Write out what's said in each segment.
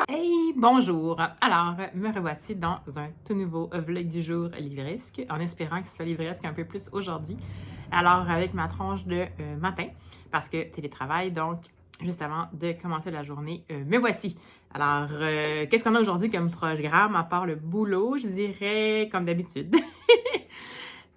Hey, bonjour! Alors, me revoici dans un tout nouveau vlog du jour livresque, en espérant que ce soit livresque un peu plus aujourd'hui. Alors, avec ma tranche de matin, parce que télétravail, donc juste avant de commencer la journée, me voici. Alors, qu'est-ce qu'on a aujourd'hui comme programme, à part le boulot? Je dirais comme d'habitude.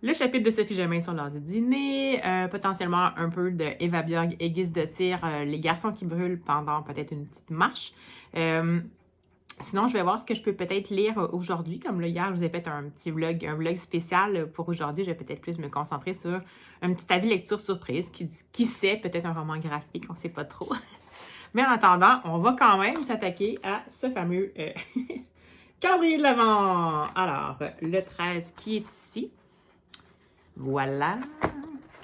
Le chapitre de Sophie Germain sur l'heure du dîner, potentiellement un peu de Eva Björg et Guise de tir, les garçons qui brûlent pendant peut-être une petite marche. Sinon, je vais voir ce que je peux peut-être lire aujourd'hui. Comme là, hier, je vous ai fait un petit vlog, un vlog spécial pour aujourd'hui. Je vais peut-être plus me concentrer sur un petit avis lecture surprise. Qui sait, peut-être un roman graphique, on ne sait pas trop. Mais en attendant, on va quand même s'attaquer à ce fameux calendrier de l'Avent. Alors, le 13 qui est ici. Voilà.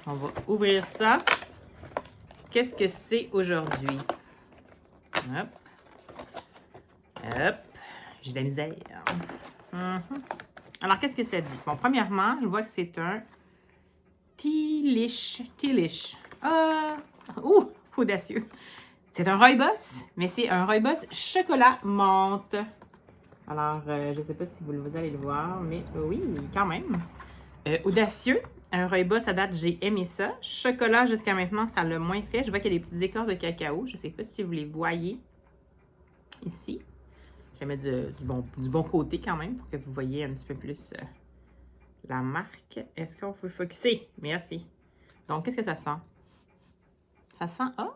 On va ouvrir ça. Qu'est-ce que c'est aujourd'hui? Hop. Hop. J'ai de la misère. Alors, qu'est-ce que ça dit? Bon, premièrement, je vois que c'est un Tealish. Audacieux. C'est un rooibos, mais c'est un rooibos chocolat menthe. Alors, je ne sais pas si vous allez le voir, mais oui, quand même. Audacieux. Un rooibos, à date, j'ai aimé ça. Chocolat, jusqu'à maintenant, ça l'a moins fait. Je vois qu'il y a des petites écorces de cacao. Je ne sais pas si vous les voyez ici. Je vais mettre du bon côté quand même pour que vous voyez un petit peu plus la marque. Est-ce qu'on peut focusser? Merci. Donc, qu'est-ce que ça sent? Ça sent... Ah!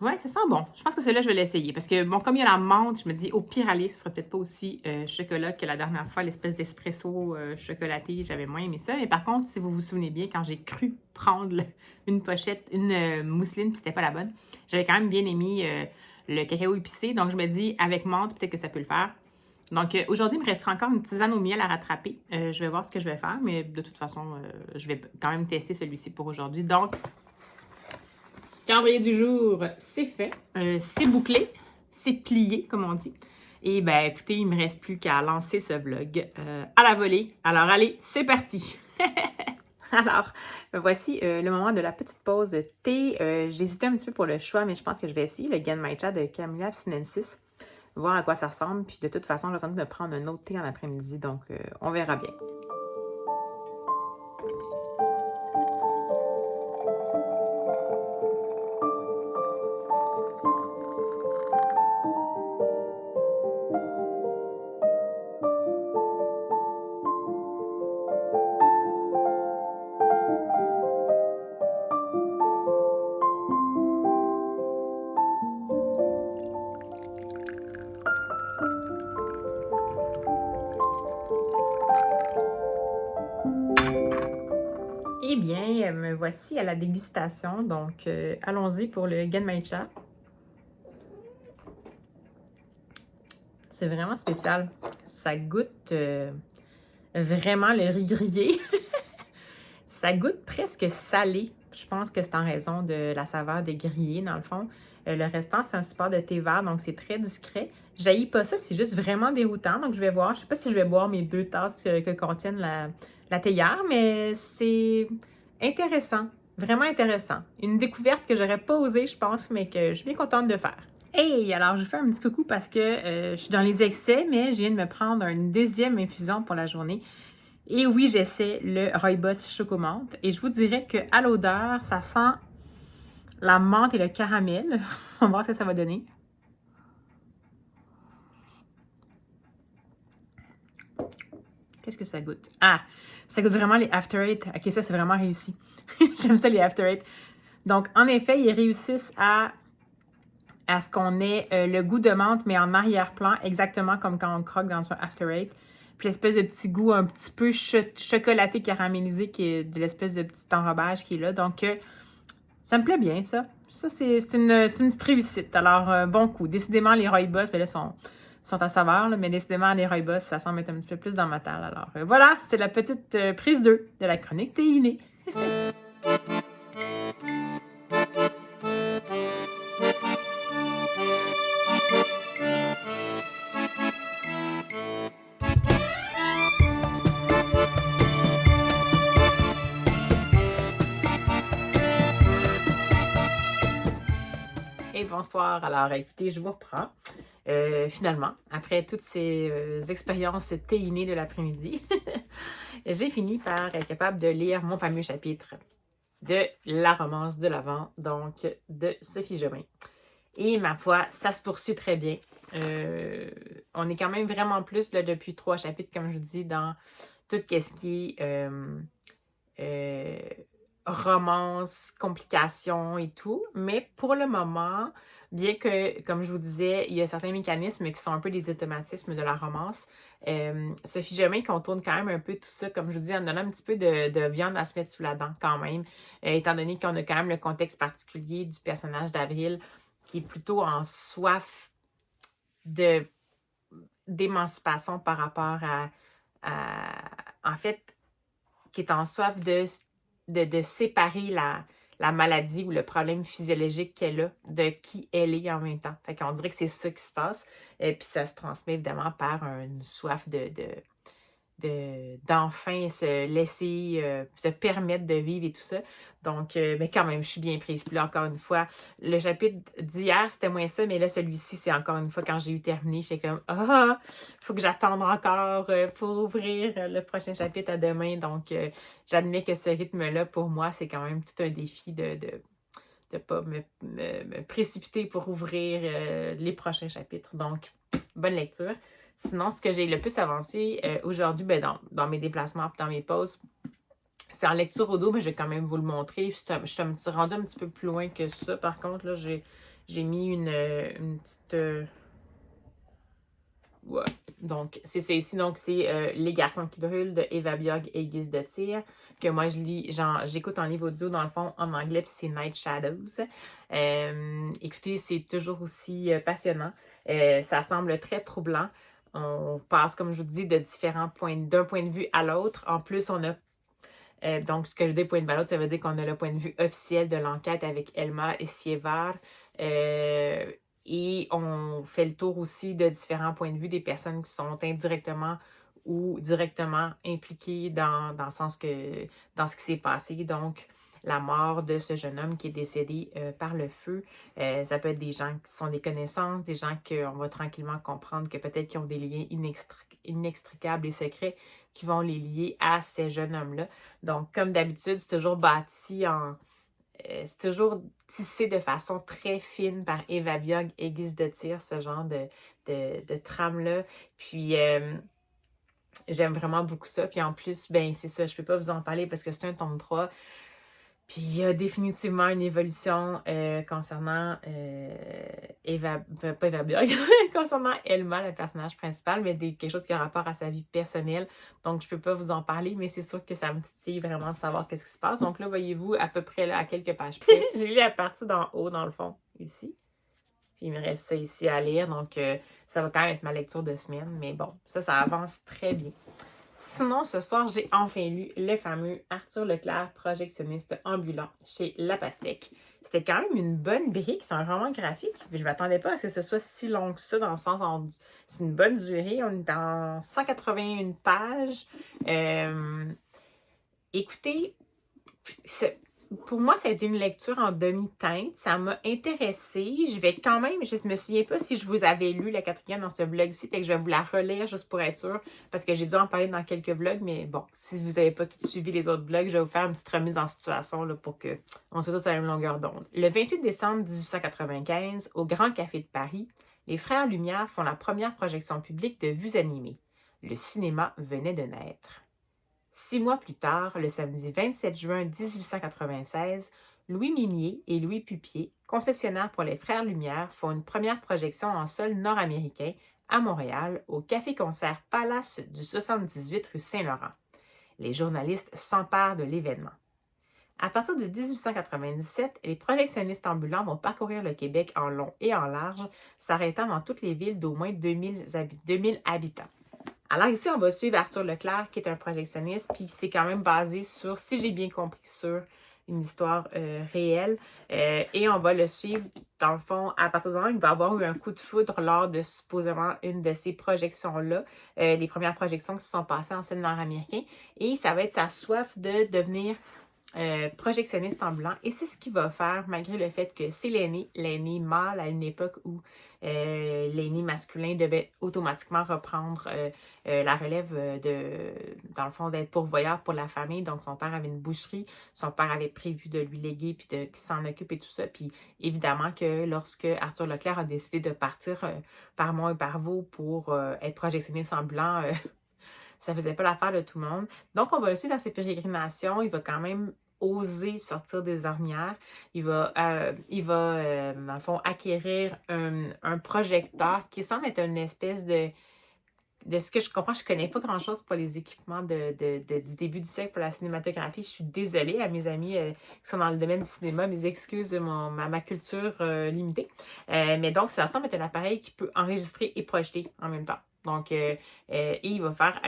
Ouais, ça sent bon. Je pense que celui-là, je vais l'essayer. Parce que, bon, comme il y a la menthe, je me dis, au pire aller, ce sera peut-être pas aussi chocolat que la dernière fois, l'espèce d'espresso chocolaté. J'avais moins aimé ça. Mais par contre, si vous vous souvenez bien, quand j'ai cru prendre une pochette, une mousseline, puis c'était pas la bonne, j'avais quand même bien aimé le cacao épicé. Donc, je me dis, avec menthe, peut-être que ça peut le faire. Donc, aujourd'hui, il me restera encore une tisane au miel à rattraper. Je vais voir ce que je vais faire. Mais de toute façon, je vais quand même tester celui-ci pour aujourd'hui. Donc, calendrier du jour, c'est fait. C'est bouclé. C'est plié, comme on dit. Et bien, écoutez, il ne me reste plus qu'à lancer ce vlog à la volée. Alors, allez, c'est parti! Alors, voici le moment de la petite pause thé. J'hésitais un petit peu pour le choix, mais je pense que je vais essayer le Genmaicha de Camellia absinensis. Voir à quoi ça ressemble. Puis de toute façon, j'ai besoin de me prendre un autre thé en après-midi. Donc, on verra bien. Eh bien, me voici à la dégustation. Donc, allons-y pour le Genmaicha. C'est vraiment spécial. Ça goûte vraiment le riz grillé. Ça goûte presque salé. Je pense que c'est en raison de la saveur des grillés, dans le fond. Le restant, c'est un support de thé vert, donc c'est très discret. J'haïs pas ça, c'est juste vraiment déroutant. Donc, je vais voir. Je sais pas si je vais boire mes 2 tasses que contiennent la théière, mais c'est intéressant. Vraiment intéressant. Une découverte que j'aurais pas osé, je pense, mais que je suis bien contente de faire. Hey! Alors, je fais un petit coucou parce que je suis dans les excès, mais je viens de me prendre une deuxième infusion pour la journée. Et oui, j'essaie le rooibos chocomante. Et je vous dirais qu'à l'odeur, ça sent la menthe et le caramel. On va voir ce que ça va donner. Qu'est-ce que ça goûte? Ah! Ça goûte vraiment les After Eight. Ok, ça, c'est vraiment réussi. J'aime ça, les After Eight. Donc, en effet, ils réussissent à ce qu'on ait le goût de menthe, mais en arrière-plan, exactement comme quand on croque dans un After Eight. Puis l'espèce de petit goût un petit peu chocolaté caramélisé qui est de l'espèce de petit enrobage qui est là. Donc, ça me plaît bien, ça. Ça, c'est une petite réussite. Alors, bon coup. Décidément, les rooibos, ben là, sont à saveur, là, mais décidément, les rooibos, ça semble être un petit peu plus dans ma table. Alors, voilà, c'est la petite prise 2 de la chronique théinée. bonsoir. Alors, écoutez, je vous reprends. Finalement, après toutes ces expériences théinées de l'après-midi, j'ai fini par être capable de lire mon fameux chapitre de La romance de l'Avent, donc de Sophie Jomain. Et ma foi, ça se poursuit très bien. On est quand même vraiment plus là, depuis 3 chapitres, comme je vous dis, dans tout ce qui est romance, complications et tout. Mais pour le moment, bien que, comme je vous disais, il y a certains mécanismes qui sont un peu des automatismes de la romance, Sophie Germain contourne quand même un peu tout ça, comme je vous dis, en donnant un petit peu de viande à se mettre sous la dent quand même, étant donné qu'on a quand même le contexte particulier du personnage d'Avril qui est plutôt en soif d'émancipation par rapport en fait, qui est en soif de séparer la maladie ou le problème physiologique qu'elle a de qui elle est en même temps. Fait qu'on dirait que c'est ça qui se passe. Et puis ça se transmet évidemment par une soif d'enfin se laisser, se permettre de vivre et tout ça. Donc, mais quand même, je suis bien prise. Puis là, encore une fois, le chapitre d'hier, c'était moins ça, mais là, celui-ci, c'est encore une fois, quand j'ai eu terminé, j'étais comme, faut que j'attende encore pour ouvrir le prochain chapitre à demain. Donc, j'admets que ce rythme-là, pour moi, c'est quand même tout un défi de pas me précipiter pour ouvrir les prochains chapitres. Donc, bonne lecture. Sinon, ce que j'ai le plus avancé aujourd'hui, dans mes déplacements et dans mes pauses, c'est en lecture audio, mais je vais quand même vous le montrer. Je suis rendue un petit peu plus loin que ça. Par contre, là, j'ai mis une petite... ouais. Donc, c'est ça ici. Donc, c'est Les garçons qui brûlent de Eva Björg et Guise de Tir, que moi, j'écoute en livre audio, dans le fond, en anglais, puis c'est Night Shadows. Écoutez, c'est toujours aussi passionnant. Ça semble très troublant. On passe, comme je vous dis, d'un point de vue à l'autre. En plus, on a donc, ce que je dis point de vue à l'autre, ça veut dire qu'on a le point de vue officiel de l'enquête avec Elma et Sievar. Et on fait le tour aussi de différents points de vue des personnes qui sont indirectement ou directement impliquées dans le sens que dans ce qui s'est passé. Donc, la mort de ce jeune homme qui est décédé par le feu. Ça peut être des gens qui sont des connaissances, des gens qu'on va tranquillement comprendre que peut-être qu'ils ont des liens inextricables et secrets qui vont les lier à ces jeunes hommes-là. Donc, comme d'habitude, c'est toujours bâti c'est toujours tissé de façon très fine par Eva Björg et Guise de Tir, ce genre de trame-là. Puis, j'aime vraiment beaucoup ça. Puis en plus, ben c'est ça, je peux pas vous en parler parce que c'est un tome 3. Puis il y a définitivement une évolution concernant pas Eva Björg, concernant Elma, le personnage principal, mais quelque chose qui a rapport à sa vie personnelle. Donc, je peux pas vous en parler, mais c'est sûr que ça me titille vraiment de savoir qu'est-ce qui se passe. Donc là, voyez-vous, à peu près là, à quelques pages près, j'ai lu la partie d'en haut, dans le fond, ici. Puis il me reste ça ici à lire, donc ça va quand même être ma lecture de semaine. Mais bon, ça avance très bien. Sinon, ce soir, j'ai enfin lu le fameux Arthur Leclerc, projectionniste ambulant chez La Pastèque. C'était quand même une bonne brique, c'est un roman graphique. Je ne m'attendais pas à ce que ce soit si long que ça, dans le sens où c'est une bonne durée. On est en 181 pages. Écoutez, pour moi, ça a été une lecture en demi-teinte. Ça m'a intéressée. Je vais quand même, je me souviens pas si je vous avais lu la 4e dans ce vlog-ci, fait que je vais vous la relire juste pour être sûre, parce que j'ai dû en parler dans quelques vlogs, mais bon, si vous n'avez pas tout suivi les autres vlogs, je vais vous faire une petite remise en situation là, pour qu'on soit tous à la même longueur d'onde. Le 28 décembre 1895, au Grand Café de Paris, les Frères Lumière font la première projection publique de Vues animées. Le cinéma venait de naître. 6 mois plus tard, le samedi 27 juin 1896, Louis Mimier et Louis Pupier, concessionnaires pour les Frères Lumière, font une première projection en sol nord-américain à Montréal, au Café-Concert Palace du 78 rue Saint-Laurent. Les journalistes s'emparent de l'événement. À partir de 1897, les projectionnistes ambulants vont parcourir le Québec en long et en large, s'arrêtant dans toutes les villes d'au moins 2000 habitants. Alors ici, on va suivre Arthur Leclerc, qui est un projectionniste, puis c'est quand même basé sur, si j'ai bien compris, sur une histoire réelle. Et on va le suivre, dans le fond, à partir du moment où il va avoir eu un coup de foudre lors de supposément une de ces projections-là, les premières projections qui se sont passées en sol nord-américain. Et ça va être sa soif de devenir projectionniste ambulant. Et c'est ce qu'il va faire, malgré le fait que c'est l'aîné mâle à une époque où l'aîné masculin devait automatiquement reprendre la relève dans le fond, d'être pourvoyeur pour la famille. Donc, son père avait une boucherie, son père avait prévu de lui léguer puis qu'il s'en occupe et tout ça. Puis, évidemment que lorsque Arthur Leclerc a décidé de partir par Mont et par Vaux pour être projectionniste ambulant, ça faisait pas l'affaire de tout le monde. Donc, on va le suivre dans ses pérégrinations. Il va quand même oser sortir des ornières. Il va, dans le fond, acquérir un projecteur qui semble être une espèce de ce que je comprends. Je connais pas grand-chose pour les équipements du début du siècle pour la cinématographie. Je suis désolée à mes amis qui sont dans le domaine du cinéma. Mes excuses de ma culture limitée. Mais donc, ça semble être un appareil qui peut enregistrer et projeter en même temps. Donc, et il va faire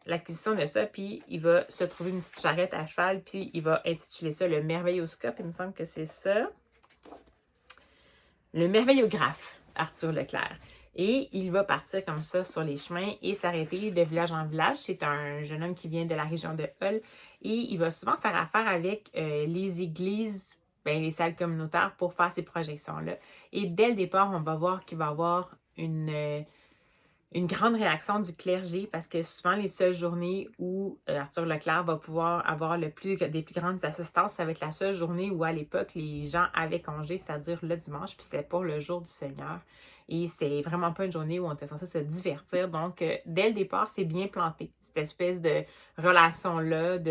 l'acquisition de ça, puis il va se trouver une petite charrette à cheval, puis il va intituler ça le Merveilloscope. Il me semble que c'est ça. Le Merveillographe, Arthur Leclerc. Et il va partir comme ça sur les chemins et s'arrêter de village en village. C'est un jeune homme qui vient de la région de Hull et il va souvent faire affaire avec les églises, les salles communautaires pour faire ces projections-là. Et dès le départ, on va voir qu'il va y avoir une grande réaction du clergé parce que souvent les seules journées où Arthur Leclerc va pouvoir avoir des plus grandes assistances, ça va être la seule journée où à l'époque les gens avaient congé, c'est-à-dire le dimanche, puis c'était pour le jour du Seigneur. Et c'était vraiment pas une journée où on était censé se divertir. Donc, dès le départ, c'est bien planté. Cette espèce de relation-là, pas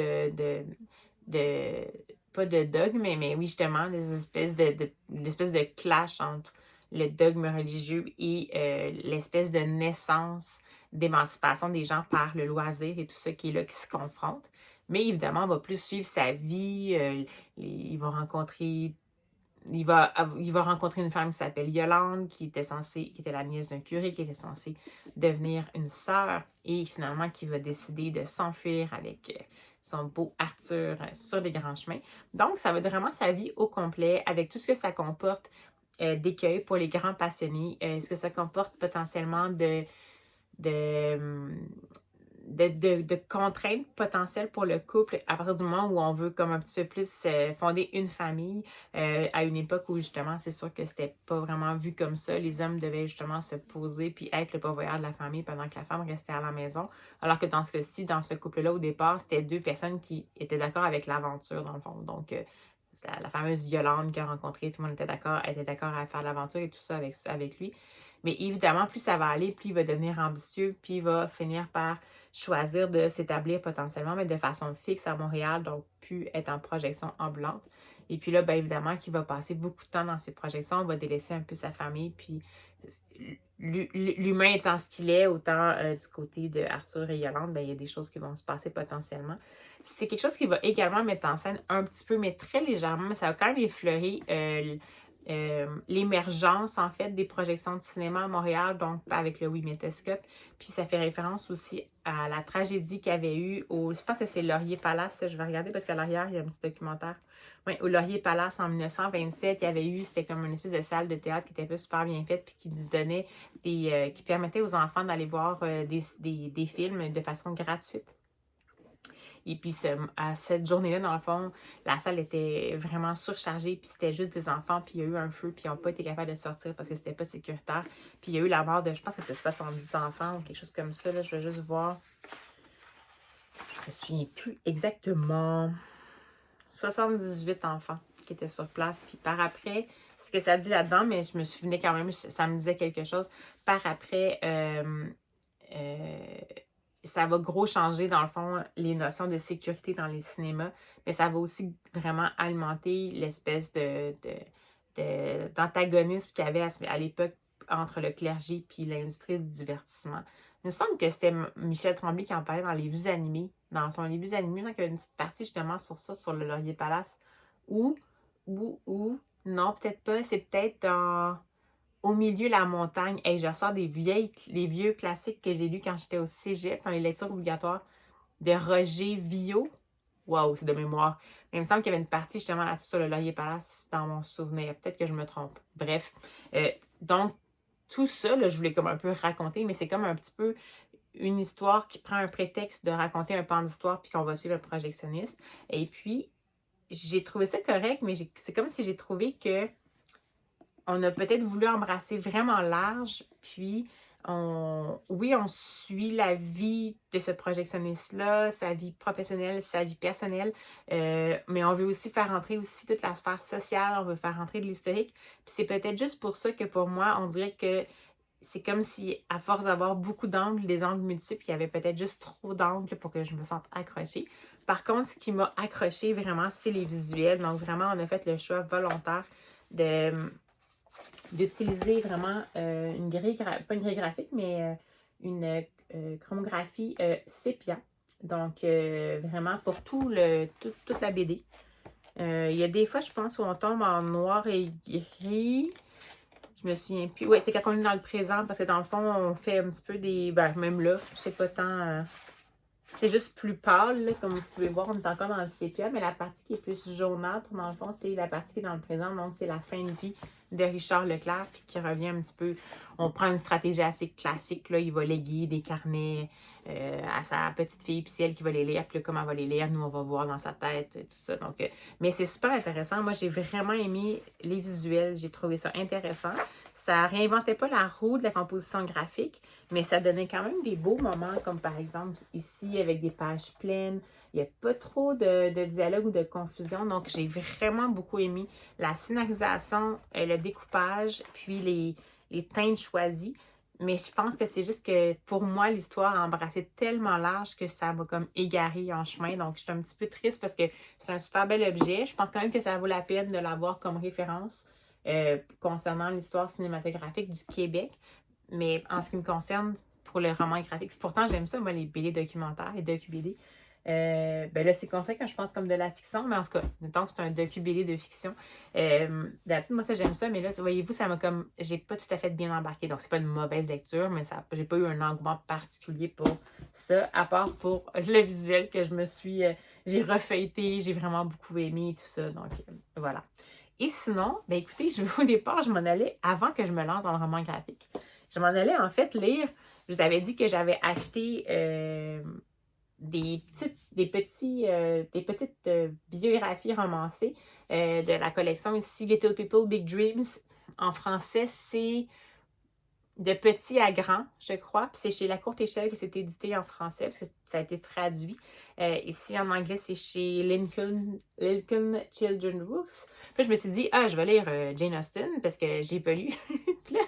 de dogme, mais oui, justement, des espèces de clash entre le dogme religieux et l'espèce de naissance d'émancipation des gens par le loisir et tout ça qui est là, qui se confrontent. Mais évidemment, on va plus suivre sa vie. Il va rencontrer une femme qui s'appelle Yolande, qui était la nièce d'un curé, qui était censée devenir une sœur, et finalement qui va décider de s'enfuir avec son beau Arthur sur les grands chemins. Donc, ça va être vraiment sa vie au complet, avec tout ce que ça comporte d'écueils pour les grands passionnés, ce que ça comporte potentiellement de contraintes potentielles pour le couple à partir du moment où on veut comme un petit peu plus fonder une famille à une époque où justement c'est sûr que c'était pas vraiment vu comme ça. Les hommes devaient justement se poser puis être le pourvoyeur de la famille pendant que la femme restait à la maison. Alors que dans ce cas-ci, dans ce couple-là, au départ, c'était deux personnes qui étaient d'accord avec l'aventure dans le fond. Donc la fameuse Yolande qu'il a rencontrée, tout le monde était d'accord à faire l'aventure et tout ça avec lui. Mais évidemment, plus ça va aller, plus il va devenir ambitieux, puis il va finir par choisir de s'établir potentiellement, mais de façon fixe à Montréal, donc plus être en projection ambulante. Et puis là, bien évidemment, qu'il va passer beaucoup de temps dans ses projections, on va délaisser un peu sa famille, puis l'humain étant ce qu'il est, autant du côté de Arthur et Yolande, bien, il y a des choses qui vont se passer potentiellement. C'est quelque chose qui va également mettre en scène un petit peu, mais très légèrement, mais ça va quand même effleurer l'émergence, en fait, des projections de cinéma à Montréal, donc avec le Wimétoscope. Puis ça fait référence aussi à la tragédie qu'il y avait eu je pense que c'est Laurier Palace, je vais regarder parce qu'à l'arrière, il y a un petit documentaire. Oui, au Laurier Palace en 1927, il y avait eu, c'était comme une espèce de salle de théâtre qui était pas super bien faite, puis qui donnait qui permettait aux enfants d'aller voir des films de façon gratuite. Et puis, à cette journée-là, dans le fond, la salle était vraiment surchargée, puis c'était juste des enfants, puis il y a eu un feu, puis ils n'ont pas été capables de sortir parce que c'était pas sécuritaire. Puis il y a eu la mort de, je pense que c'est 70 enfants ou quelque chose comme ça, là. Je vais juste voir. Je me souviens plus exactement. 78 enfants qui étaient sur place. Puis par après, ce que ça dit là-dedans, mais je me souvenais quand même, ça me disait quelque chose. Par après, ça va gros changer, dans le fond, les notions de sécurité dans les cinémas, mais ça va aussi vraiment alimenter l'espèce d'antagonisme qu'il y avait à l'époque entre le clergé et l'industrie du divertissement. Il me semble que c'était Michel Tremblay qui en parlait dans Les Vues animées. Dans son Les Vues animées, donc il y avait une petite partie justement sur ça, sur le Laurier Palace, ou, non, peut-être pas, c'est peut-être au milieu de la montagne. Hey, je ressors des vieux classiques que j'ai lus quand j'étais au cégep, dans les lectures obligatoires de Roger Villot. Waouh, c'est de mémoire. Mais il me semble qu'il y avait une partie justement là-dessus sur le Laurier Palace dans mon souvenir. Peut-être que je me trompe. Bref. Donc, tout ça, là, je voulais comme un peu raconter, mais c'est comme un petit peu une histoire qui prend un prétexte de raconter un pan d'histoire puis qu'on va suivre un projectionniste. Et puis, j'ai trouvé ça correct, mais c'est comme si j'ai trouvé que on a peut-être voulu embrasser vraiment large, puis oui, on suit la vie de ce projectionniste-là, sa vie professionnelle, sa vie personnelle, mais on veut aussi faire entrer aussi toute la sphère sociale, on veut faire entrer de l'historique. Puis c'est peut-être juste pour ça que pour moi, on dirait que c'est comme si, à force d'avoir beaucoup d'angles, des angles multiples, il y avait peut-être juste trop d'angles pour que je me sente accrochée. Par contre, ce qui m'a accrochée vraiment, c'est les visuels. Donc vraiment, on a fait le choix volontaire d'utiliser vraiment une grille, pas une grille graphique, mais une chromographie sépia. Donc, vraiment pour toute la BD. Il y a des fois, je pense, où on tombe en noir et gris. Je me souviens plus. Oui, c'est quand on est dans le présent, parce que dans le fond, on fait un petit peu des... Ben, même là, je sais pas tant... c'est juste plus pâle, là, comme vous pouvez voir, on est encore dans le sépia, mais la partie qui est plus jaunâtre, dans le fond, c'est la partie qui est dans le présent. Donc, c'est la fin de vie de Richard Leclerc, puis qui revient un petit peu... On prend une stratégie assez classique, là. Il va léguer des carnets à sa petite fille, puis c'est elle qui va les lire. Puis là, comment elle va les lire, nous, on va voir dans sa tête, tout ça. Donc, mais c'est super intéressant. Moi, j'ai vraiment aimé les visuels. J'ai trouvé ça intéressant. Ça réinventait pas la roue de la composition graphique, mais ça donnait quand même des beaux moments, comme par exemple ici, avec des pages pleines. Il n'y a pas trop de dialogue ou de confusion. Donc, j'ai vraiment beaucoup aimé la scénarisation, le découpage, puis les teintes choisies. Mais je pense que c'est juste que pour moi, l'histoire a embrassé tellement large que ça m'a comme égaré en chemin. Donc, je suis un petit peu triste parce que c'est un super bel objet. Je pense quand même que ça vaut la peine de l'avoir comme référence concernant l'histoire cinématographique du Québec. Mais en ce qui me concerne, pour le roman graphique, pourtant j'aime ça, moi, les BD documentaires, les docu-BD. Ben là, c'est considéré quand je pense comme de la fiction, mais en tout cas, mettons que c'est un docu-BD de fiction. D'habitude, moi, ça, j'aime ça, mais là, voyez-vous, ça m'a comme. J'ai pas tout à fait bien embarqué. Donc, c'est pas une mauvaise lecture, mais ça, j'ai pas eu un engouement particulier pour ça, à part pour le visuel que je me suis. J'ai refeuilleté, j'ai vraiment beaucoup aimé tout ça. Donc, voilà. Et sinon, ben écoutez, au départ, je m'en allais, avant que je me lance dans le roman graphique, je m'en allais en fait lire. Je vous avais dit que j'avais acheté des petites biographies romancées de la collection ici, Little People, Big Dreams. En français, c'est de petit à grand, je crois. Puis c'est chez La Courte Échelle que c'est édité en français, parce que ça a été traduit. Ici, en anglais, c'est chez Lincoln Children's Books. Puis je me suis dit, je vais lire Jane Austen, parce que j'ai pas lu. Puis là,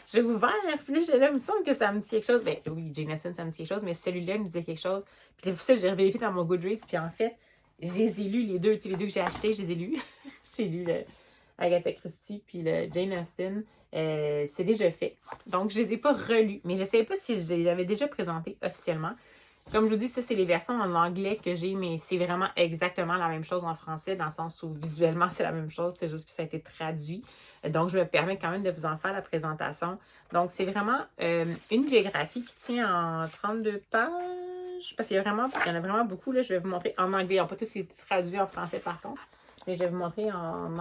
j'ai ouvert, puis là, il me semble que ça me dit quelque chose. Ben oui, Jane Austen, ça me dit quelque chose, mais celui-là me disait quelque chose. Puis pour ça, j'ai revérifié dans mon Goodreads, puis en fait, je les ai lus, les deux que j'ai achetés, je les ai lus. J'ai lu Agatha Christie, puis le Jane Austen. C'est déjà fait. Donc, je ne les ai pas relus, mais je ne sais pas si je les avais déjà présentés officiellement. Comme je vous dis, ça, c'est les versions en anglais que j'ai, mais c'est vraiment exactement la même chose en français, dans le sens où visuellement, c'est la même chose, c'est juste que ça a été traduit. Donc, je me permets quand même de vous en faire la présentation. Donc, c'est vraiment une biographie qui tient en 32 pages, parce qu'il y en a vraiment beaucoup. Là, je vais vous montrer en anglais. On peut tous les traduire en français, par contre. Mais je vais vous montrer en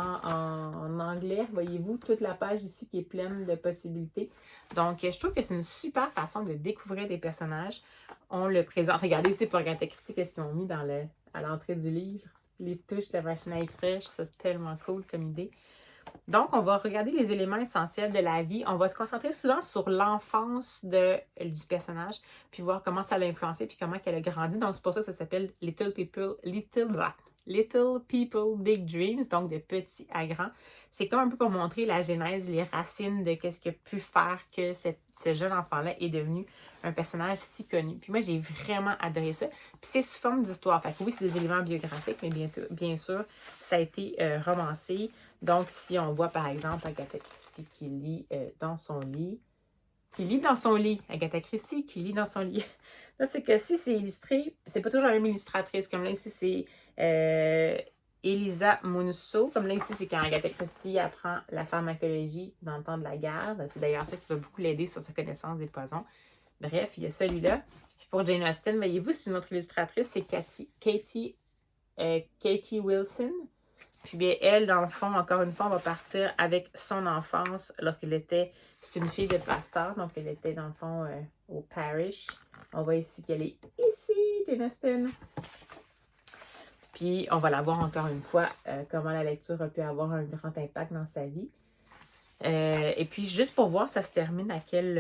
anglais. Voyez-vous, toute la page ici qui est pleine de possibilités. Donc, je trouve que c'est une super façon de découvrir des personnages. On le présente. Regardez ici pour Agatha Christie, qu'est-ce qu'ils ont mis à l'entrée du livre. Les touches de la machine à écrire. Je trouve ça tellement cool comme idée. Donc, on va regarder les éléments essentiels de la vie. On va se concentrer souvent sur l'enfance du personnage, puis voir comment ça l'a influencé, puis comment elle a grandi. Donc, c'est pour ça que ça s'appelle Little People, Big Dreams, donc de petit à grand. C'est comme un peu pour montrer la genèse, les racines de qu'est-ce qui a pu faire que ce jeune enfant-là est devenu un personnage si connu. Puis moi, j'ai vraiment adoré ça. Puis c'est sous forme d'histoire. Fait que oui, c'est des éléments biographiques, mais bien sûr, ça a été romancé. Donc, si on voit, par exemple, Agatha Christie qui lit dans son lit, Agatha Christie qui lit dans son lit. Là, c'est que si c'est illustré, c'est pas toujours la même illustratrice. Comme là, ici, c'est Elisa Munso. Comme là, ici, c'est quand Agatha Christie apprend la pharmacologie dans le temps de la guerre. C'est d'ailleurs ça qui va beaucoup l'aider sur sa connaissance des poisons. Bref, il y a celui-là. Puis pour Jane Austen, voyez-vous, c'est une autre illustratrice, c'est Katie Wilson. Puis bien, elle, dans le fond, encore une fois, on va partir avec son enfance lorsqu'elle était... C'est une fille de pasteur, donc elle était, dans le fond, au parish. On voit ici qu'elle est ici, Jane Austen. Puis, on va la voir encore une fois, comment la lecture a pu avoir un grand impact dans sa vie. Et puis, juste pour voir, ça se termine à quel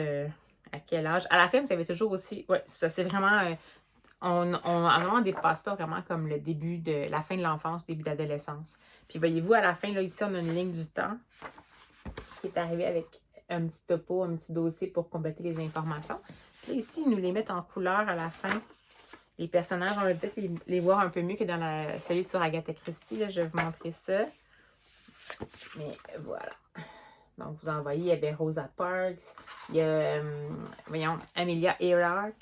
âge. À la fin, vous avez toujours aussi... Ouais, ça, c'est vraiment... on dépasse pas vraiment comme le début de... la fin de l'enfance, début d'adolescence. Puis, voyez-vous, à la fin, là, ici, on a une ligne du temps qui est arrivée avec un petit topo, un petit dossier pour compléter les informations. Puis là, ici, ils nous les mettent en couleur à la fin. Les personnages, on va peut-être les voir un peu mieux que dans celui sur Agatha Christie. Là, je vais vous montrer ça. Mais voilà. Donc, vous en voyez, il y avait Rosa Parks, il y a, voyons, Amelia Earhart,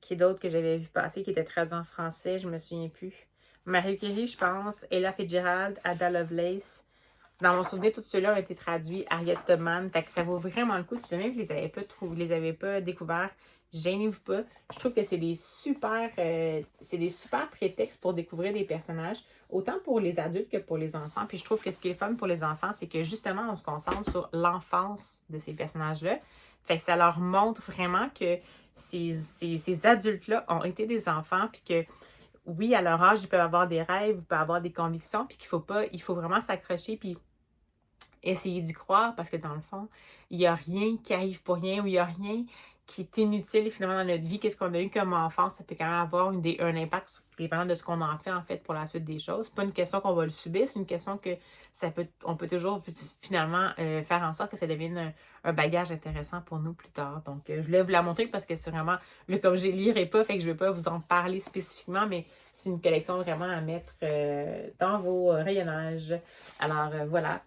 qui d'autre que j'avais vu passer, qui était traduit en français, je me souviens plus. Marie Curie, je pense, Ella Fitzgerald, Ada Lovelace. Dans mon souvenir, tous ceux-là ont été traduits, Harriet Tubman. Fait que ça vaut vraiment le coup. Si jamais vous les avez pas trouvés, vous les avez pas découverts, gênez-vous pas. Je trouve que c'est des super prétextes pour découvrir des personnages, autant pour les adultes que pour les enfants. Puis je trouve que ce qui est fun pour les enfants, c'est que justement, on se concentre sur l'enfance de ces personnages-là. Fait que ça leur montre vraiment que ces adultes-là ont été des enfants, puis que oui, à leur âge, ils peuvent avoir des rêves, ils peuvent avoir des convictions, puis il faut vraiment s'accrocher, puis essayer d'y croire, parce que dans le fond, il n'y a rien qui arrive pour rien, ou il n'y a rien qui est inutile finalement dans notre vie. Qu'est-ce qu'on a eu comme enfant, ça peut quand même avoir un impact dépendant de ce qu'on en fait en fait pour la suite des choses. C'est pas une question qu'on va le subir, c'est une question que on peut toujours finalement faire en sorte que ça devienne un bagage intéressant pour nous plus tard. Donc, je voulais vous la montrer parce que c'est vraiment, comme je ne lirai pas, fait que je ne vais pas vous en parler spécifiquement, mais c'est une collection vraiment à mettre dans vos rayonnages. Alors, voilà.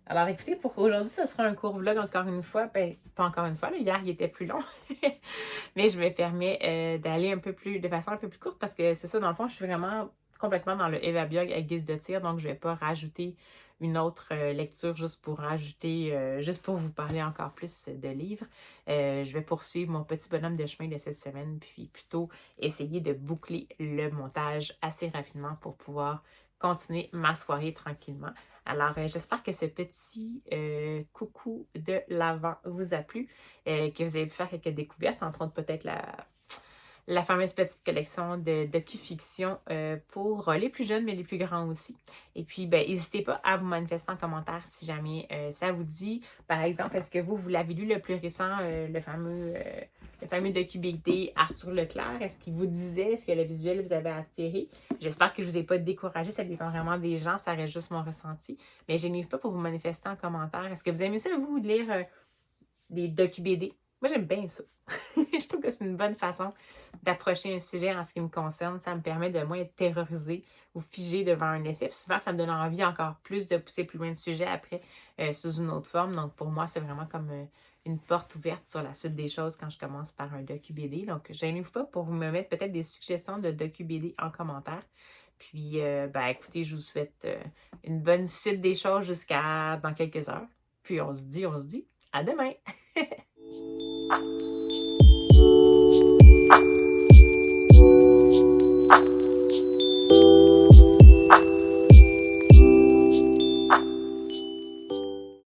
Alors, écoutez, pour aujourd'hui, ça sera un court vlog encore une fois. Ben, pas encore une fois, là, hier, il était plus long. Mais je me permets d'aller de façon un peu plus courte parce que c'est ça, dans le fond, je suis vraiment complètement dans le Eva Biog à guise de tir. Donc, je ne vais pas rajouter une autre lecture juste pour vous parler encore plus de livres. Je vais poursuivre mon petit bonhomme de chemin de cette semaine, puis plutôt essayer de boucler le montage assez rapidement pour pouvoir continuer ma soirée tranquillement. Alors, j'espère que ce petit coucou de l'Avent vous a plu, que vous avez pu faire quelques découvertes, entre autres peut-être la fameuse petite collection de docu-fiction pour les plus jeunes, mais les plus grands aussi. Et puis, ben, n'hésitez pas à vous manifester en commentaire si jamais ça vous dit. Par exemple, est-ce que vous l'avez lu le plus récent, le fameux docu-BD Arthur Leclerc? Est-ce qu'il vous disait, est-ce que le visuel vous avait attiré? J'espère que je ne vous ai pas découragé, ça dépend vraiment des gens, ça reste juste mon ressenti. Mais je n'hésite pas pour vous manifester en commentaire. Est-ce que vous aimez ça, vous, de lire des docu-BD? Moi, j'aime bien ça. Je trouve que c'est une bonne façon d'approcher un sujet en ce qui me concerne. Ça me permet de moins être terrorisée ou figée devant un essai. Puis souvent, ça me donne envie encore plus de pousser plus loin le sujet après sous une autre forme. Donc, pour moi, c'est vraiment comme une porte ouverte sur la suite des choses quand je commence par un docu-BD. Donc, gênez-vous pas pour vous me mettre peut-être des suggestions de docu-BD en commentaire. Puis, ben, écoutez, je vous souhaite une bonne suite des choses jusqu'à dans quelques heures. Puis, on se dit, à demain!